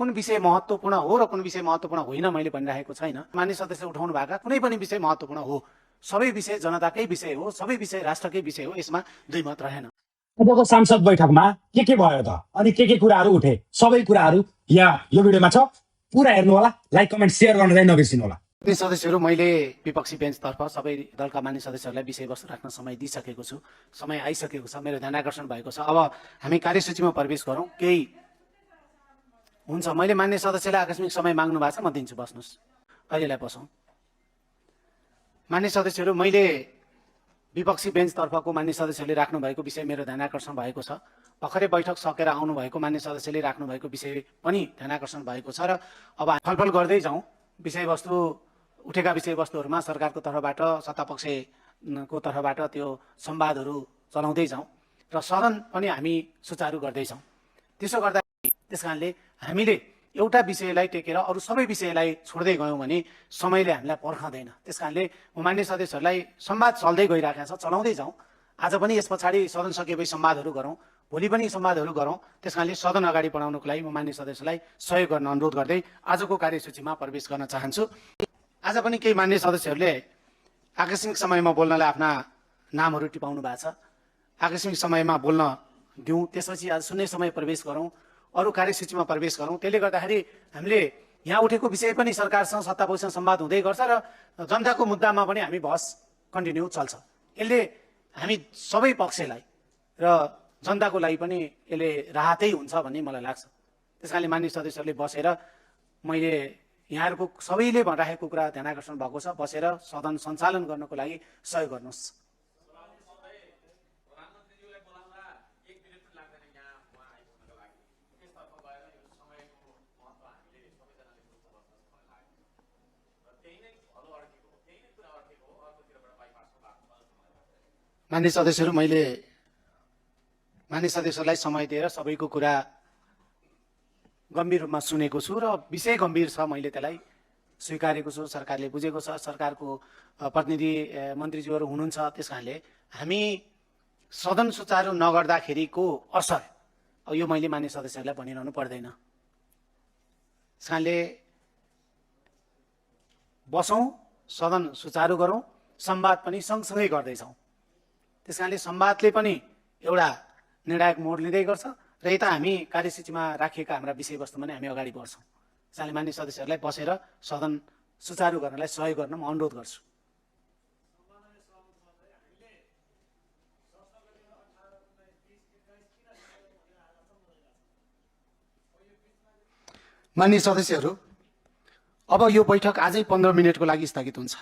कुन विषय महत्त्वपूर्ण हो र कुन विषय महत्त्वपूर्ण होइन मैले भनिरहेको छैन। मान्य सदस्य उठाउनु भएका कुनै पनि विषय महत्त्वपूर्ण हो, सबै विषय जनताकै विषय हो, सबै विषय राष्ट्रकै विषय हो, यसमा दुई मत रहेन। आजको सांसद बैठकमा के भयो त अनि के कुराहरू उठे सबै कुराहरू यहाँ यो भिडियोमा छ, पुरा हेर्नु होला, लाइक कमेन्ट सेयर गर्न चाहिँ नबिर्सिनु होला। मान्य सदस्यहरू, मैले विपक्षी बेन्चतर्फ सबै दलका मान्य सदस्यहरूलाई विषयवस्तु राख्न समय दिइसकेको छु, समय आइसकेको छ, मेरो ध्यान आकर्षण भएको छ। अब हामी कार्यसूचीमा प्रवेश गरौँ। केही हुन्छ, मैले मान्य सदस्यलाई आकस्मिक समय माग्नु भएको छ, म दिन्छु, बस्नुहोस्, अहिलेलाई बसौँ। मान्य सदस्यहरू, मैले विपक्षी बेन्चतर्फको मान्य सदस्यले राख्नु भएको विषय मेरो ध्यान आकर्षण भएको छ। भर्खरै बैठक सकेर आउनुभएको मान्य सदस्यले राख्नु भएको विषय पनि ध्यान आकर्षण भएको छ र अब छलफल गर्दै जाउँ। विषयवस्तु उठेका विषयवस्तुहरूमा सरकारको तर्फबाट, सत्तापक्षको तर्फबाट त्यो संवादहरू चलाउँदै जाउँ र सदन पनि हामी सुचारू गर्दैछौँ। त्यसो गर्दा त्यस कारणले हामीले एउटा विषयलाई टेकेर अरू सबै विषयलाई छोड्दै गयौँ भने समयले हामीलाई पर्खँदैन। त्यस कारणले म मान्य सदस्यहरूलाई संवाद चल्दै गइरहेको छ, चलाउँदै जाउँ। आज पनि यस पछाडि सदन सकेपछि संवादहरू गरौँ, भोलि पनि संवादहरू गरौँ। त्यस कारणले सदन अगाडि बढाउनको लागि म मान्य सदस्यलाई सहयोग गर्न अनुरोध गर्दै आजको कार्यसूचीमा प्रवेश गर्न चाहन्छु। आज पनि केही मान्य सदस्यहरूले आकस्मिक समयमा बोल्नलाई आफ्ना नामहरू टिपाउनु भएको छ। आकस्मिक समयमा बोल्न दिउँ, त्यसपछि आज शून्य समय प्रवेश गरौँ, अरू कार्यसूचीमा प्रवेश गरौँ। त्यसले गर्दाखेरि हामीले यहाँ उठेको विषय पनि सरकारसँग, सत्तापक्षसँग संवाद हुँदै गर्छ र जनताको मुद्दामा पनि हामी बहस कन्टिन्यू चल्छ। यसले हामी सबै पक्षलाई र जनताको लागि पनि यसले राहतै हुन्छ भन्ने मलाई लाग्छ। त्यस कारणले मान्य सदस्यहरूले बसेर, मैले यहाँहरूको सबैले भनिराखेको कुरा ध्यान आकर्षण भएको छ, बसेर सदन सञ्चालन गर्नको लागि सहयोग गर्नुहोस्। मान्य सदस्यहरू, मैले मान्य सदस्यलाई समय दिएर सबैको कुरा गम्भीर रूपमा सुनेको छु र विषय गम्भीर छ, मैले त्यसलाई स्वीकारेको छु, सरकारले बुझेको छ, सरकारको प्रतिनिधि मन्त्रीज्यूहरू हुनुहुन्छ। त्यस कारणले हामी सदन सुचारू नगर्दाखेरिको असर अब यो मैले मान्य सदस्यहरूलाई भनिरहनु पर्दैन। त्यस कारणले बसौँ, सदन सुचारू गरौँ, संवाद पनि सँगसँगै गर्दैछौँ। त्यस कारणले संवादले पनि एउटा निर्णायक मोड लिँदै गर्छ र यता हामी कार्यसूचीमा राखिएका हाम्रा विषयवस्तुमा नै हामी अगाडि बढ्छौँ। त्यसैले मान्य सदस्यहरूलाई बसेर सदन सुचारू गर्नलाई सहयोग गर्न म अनुरोध गर्छु। मान्य सदस्यहरू, अब यो बैठक आजै 15 मिनटको लागि स्थगित हुन्छ।